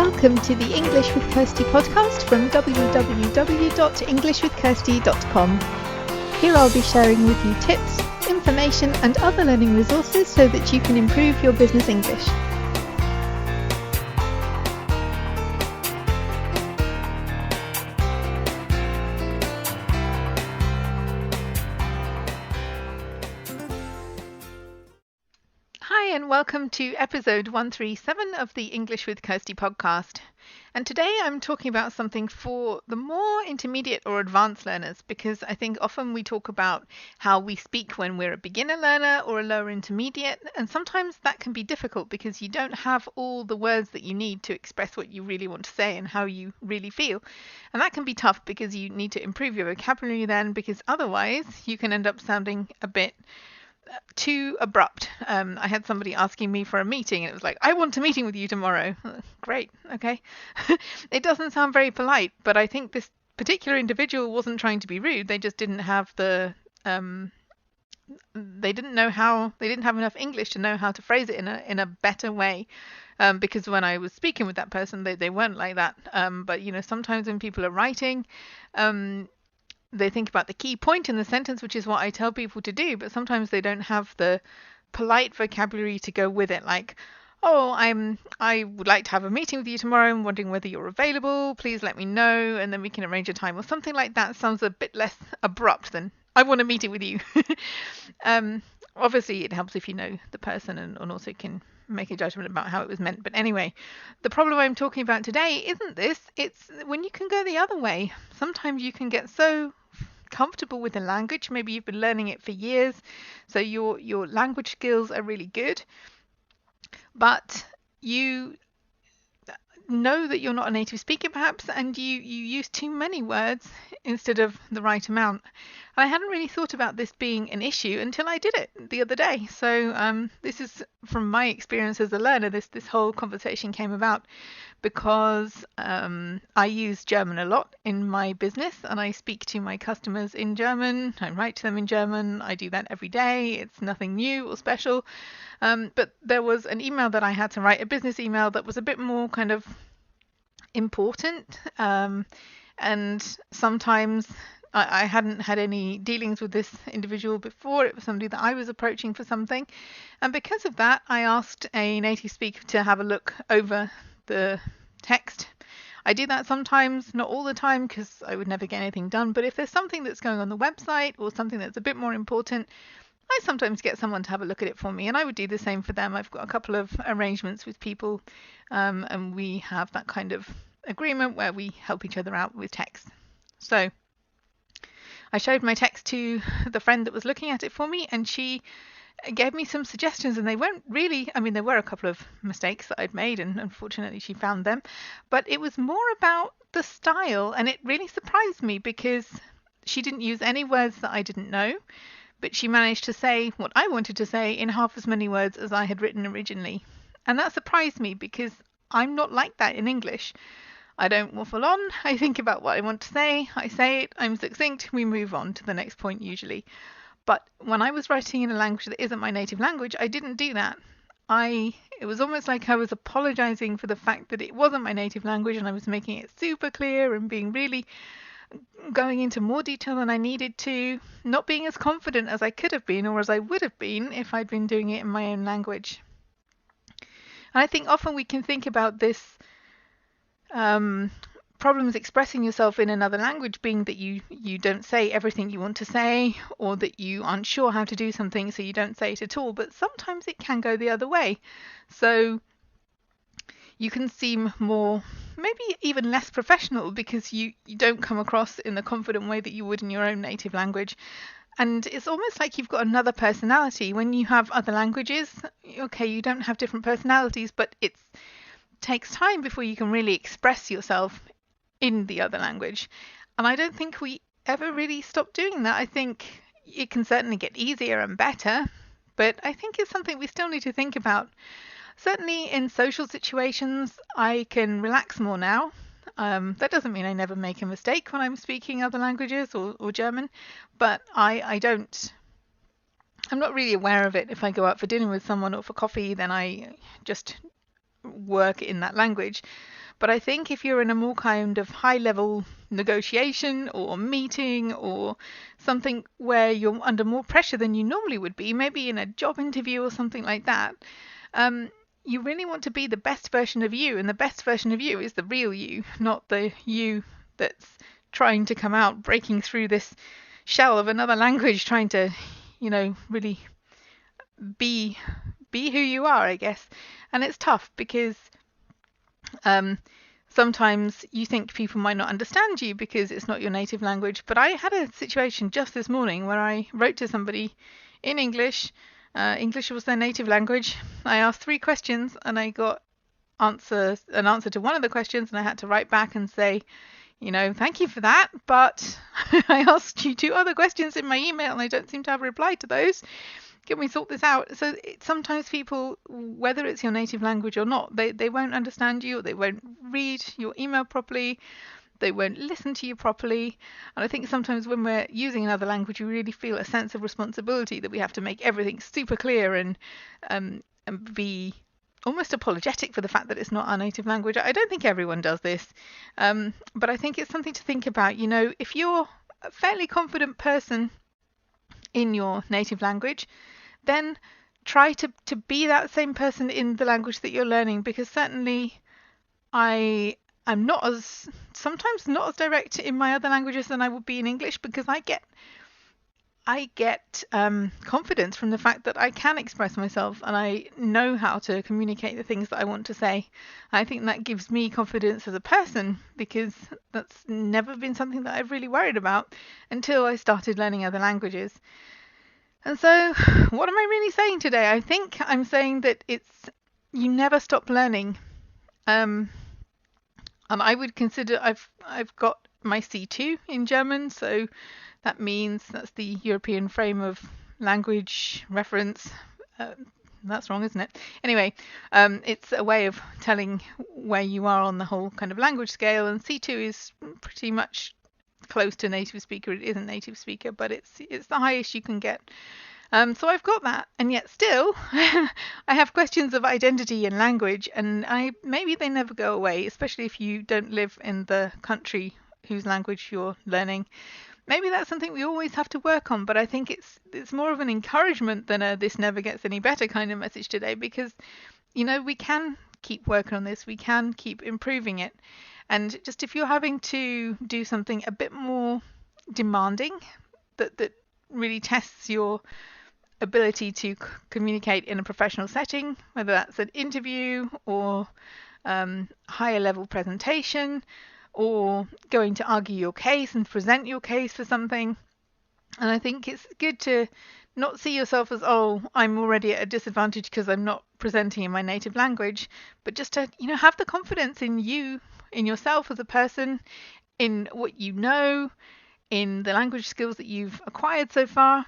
Welcome to the English with Kirsty podcast from www.englishwithkirsty.com. Here I'll be sharing with you tips, information and other learning resources so that you can improve your business English. Hi and welcome to episode 137 of the English with Kirsty podcast. And today I'm talking about something for the more intermediate or advanced learners, because I think often we talk about how we speak when we're a beginner learner or a lower intermediate, and sometimes that can be difficult because you don't have all the words that you need to express what you really want to say and how you really feel. And that can be tough because you need to improve your vocabulary then, because otherwise you can end up sounding a bit too abrupt. I had somebody asking me for a meeting and it was like, I want a meeting with you tomorrow. Great, okay. It doesn't sound very polite, but I think this particular individual wasn't trying to be rude. They just didn't have they didn't have enough English to know how to phrase it in a better way. Because when I was speaking with that person, they weren't like that. But sometimes when people are writing, they think about the key point in the sentence, which is what I tell people to do, but sometimes they don't have the polite vocabulary to go with it, like, oh, I would like to have a meeting with you tomorrow. I'm wondering whether you're available. Please let me know, and then we can arrange a time, or something like that. Sounds a bit less abrupt than I want a meeting with you. Obviously, it helps if you know the person and also can make a judgment about how it was meant. But anyway, the problem I'm talking about today isn't this. It's when you can go the other way. Sometimes you can get so comfortable with the language. Maybe you've been learning it for years, so your language skills are really good, but you know that you're not a native speaker perhaps, and you use too many words instead of the right amount. And I hadn't really thought about this being an issue until I did it the other day. So this is from my experience as a learner. This whole conversation came about because I use German a lot in my business, and I speak to my customers in German. I write to them in German. I do that every day. It's nothing new or special. But there was an email that I had to write, a business email that was a bit more kind of important. And sometimes I hadn't had any dealings with this individual before. It was somebody that I was approaching for something. And because of that, I asked a native speaker to have a look over the text. I do that sometimes, not all the time, because I would never get anything done. But if there's something that's going on the website or something that's a bit more important, I sometimes get someone to have a look at it for me, and I would do the same for them. I've got a couple of arrangements with people, and we have that kind of agreement where we help each other out with text. So I showed my text to the friend that was looking at it for me, and she gave me some suggestions, and they weren't really, there were a couple of mistakes that I'd made, and unfortunately she found them, but it was more about the style, and it really surprised me because she didn't use any words that I didn't know, but she managed to say what I wanted to say in half as many words as I had written originally. And that surprised me because I'm not like that in English. I don't waffle on. I think about what I want to say. I say it. I'm succinct. We move on to the next point usually. But when I was writing in a language that isn't my native language, I didn't do that. It was almost like I was apologizing for the fact that it wasn't my native language, and I was making it super clear and being really going into more detail than I needed to, not being as confident as I could have been or as I would have been if I'd been doing it in my own language. And I think often we can think about this problems expressing yourself in another language being that you don't say everything you want to say, or that you aren't sure how to do something so you don't say it at all. But sometimes it can go the other way. So you can seem more, maybe even less professional, because you don't come across in the confident way that you would in your own native language. And it's almost like you've got another personality. When you have other languages, okay, you don't have different personalities, but it takes time before you can really express yourself in the other language. And I don't think we ever really stop doing that. I think it can certainly get easier and better, but I think it's something we still need to think about. Certainly in social situations, I can relax more now. That doesn't mean I never make a mistake when I'm speaking other languages or German, but I'm not really aware of it. If I go out for dinner with someone or for coffee, then I just work in that language. But I think if you're in a more kind of high level negotiation or meeting or something where you're under more pressure than you normally would be, maybe in a job interview or something like that, you really want to be the best version of you. And the best version of you is the real you, not the you that's trying to come out, breaking through this shell of another language, trying to, really be who you are, I guess. And it's tough because sometimes you think people might not understand you because it's not your native language. But I had a situation just this morning where I wrote to somebody in English. English was their native language. I asked 3 questions and I got an answer to one of the questions, and I had to write back and say, thank you for that, but I asked you 2 other questions in my email and I don't seem to have a reply to those. Can we sort this out? So sometimes people, whether it's your native language or not, they won't understand you, or they won't read your email properly, they won't listen to you properly. And I think sometimes when we're using another language, we really feel a sense of responsibility that we have to make everything super clear and be almost apologetic for the fact that it's not our native language. I don't think everyone does this, but I think it's something to think about. If you're a fairly confident person in your native language, then try to be that same person in the language that you're learning, because certainly I'm sometimes not as direct in my other languages than I would be in English, because I get confidence from the fact that I can express myself and I know how to communicate the things that I want to say. I think that gives me confidence as a person, because that's never been something that I've really worried about until I started learning other languages. And so what am I really saying today? I think I'm saying that you never stop learning. And I would consider I've got my C2 in German, so that means that's the European Frame of Language Reference. That's wrong, isn't it? Anyway, it's a way of telling where you are on the whole kind of language scale, and C2 is pretty much close to native speaker. It isn't native speaker, but it's the highest you can get. So I've got that, and yet still I have questions of identity and language, and maybe they never go away, especially if you don't live in the country whose language you're learning. Maybe that's something we always have to work on, but I think it's more of an encouragement than a this never gets any better kind of message today, because we can keep working on this, we can keep improving it. And just if you're having to do something a bit more demanding that really tests your ability to communicate in a professional setting, whether that's an interview or higher level presentation, or going to argue your case and present your case for something. And I think it's good to not see yourself as, oh, I'm already at a disadvantage because I'm not presenting in my native language, but just to, have the confidence in you, in yourself as a person, in what you know, in the language skills that you've acquired so far,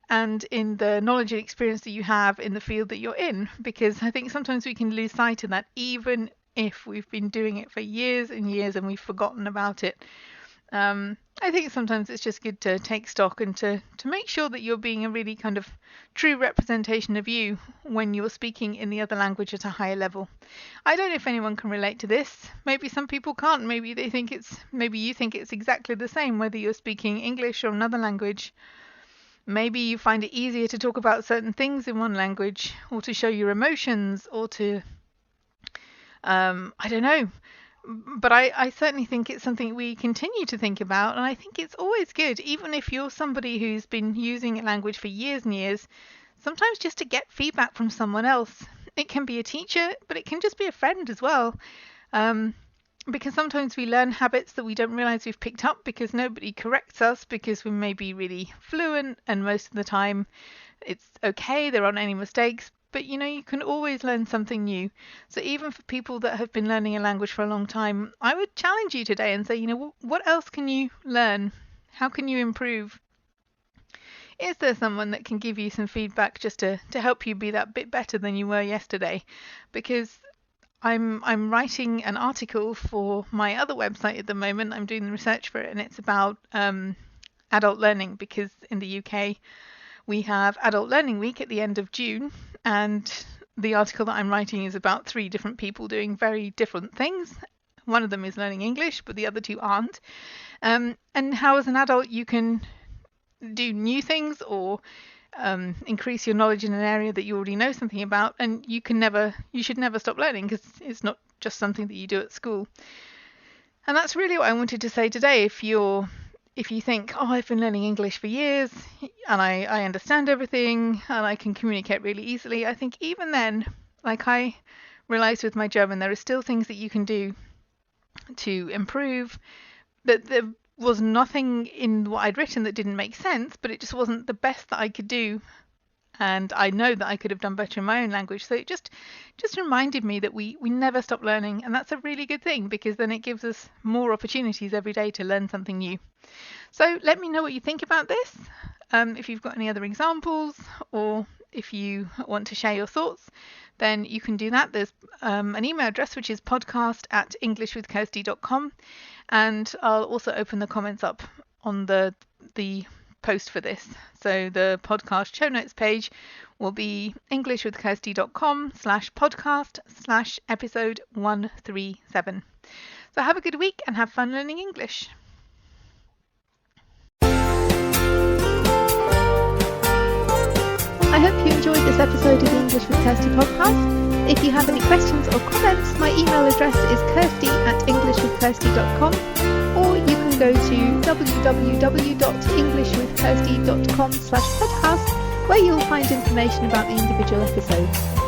and in the knowledge and experience that you have in the field that you're in. Because I think sometimes we can lose sight of that, even if we've been doing it for years and years and we've forgotten about it. I think sometimes it's just good to take stock and to make sure that you're being a really kind of true representation of you when you're speaking in the other language at a higher level. I don't know if anyone can relate to this. Maybe some people can't. Maybe you think it's exactly the same whether you're speaking English or another language. Maybe you find it easier to talk about certain things in one language, or to show your emotions, or to I don't know. But I certainly think it's something we continue to think about, and I think it's always good, even if you're somebody who's been using a language for years and years, sometimes just to get feedback from someone else. It can be a teacher, but it can just be a friend as well. Because sometimes we learn habits that we don't realize we've picked up because nobody corrects us, because we may be really fluent, and most of the time it's okay, there aren't any mistakes. But you can always learn something new. So even for people that have been learning a language for a long time, I would challenge you today and say, what else can you learn? How can you improve? Is there someone that can give you some feedback just to help you be that bit better than you were yesterday? Because I'm writing an article for my other website at the moment. I'm doing the research for it, and it's about adult learning, because in the UK we have Adult Learning Week at the end of June, and the article that I'm writing is about 3 different people doing very different things One of them is learning English, but the other two aren't. And how as an adult you can do new things or increase your knowledge in an area that you already know something about, and you should never stop learning, because it's not just something that you do at school. And that's really what I wanted to say today. If you think, oh, I've been learning English for years and I understand everything and I can communicate really easily, I think even then, like I realized with my German, there are still things that you can do to improve. That there was nothing in what I'd written that didn't make sense, but it just wasn't the best that I could do. And I know that I could have done better in my own language. So it just reminded me that we never stop learning. And that's a really good thing, because then it gives us more opportunities every day to learn something new. So let me know what you think about this. If you've got any other examples, or if you want to share your thoughts, then you can do that. There's an email address, which is podcast@englishwithkirsty.com. And I'll also open the comments up on the post for this. So the podcast show notes page will be englishwithkirsty.com/podcast/episode 137. So have a good week and have fun learning English. I hope you enjoyed this episode of the English with Kirsty podcast. If you have any questions or comments, my email address is kirsty@englishwithkirsty.com, or you can go to www.englishwithkirsty.com/podcast, where you'll find information about the individual episodes.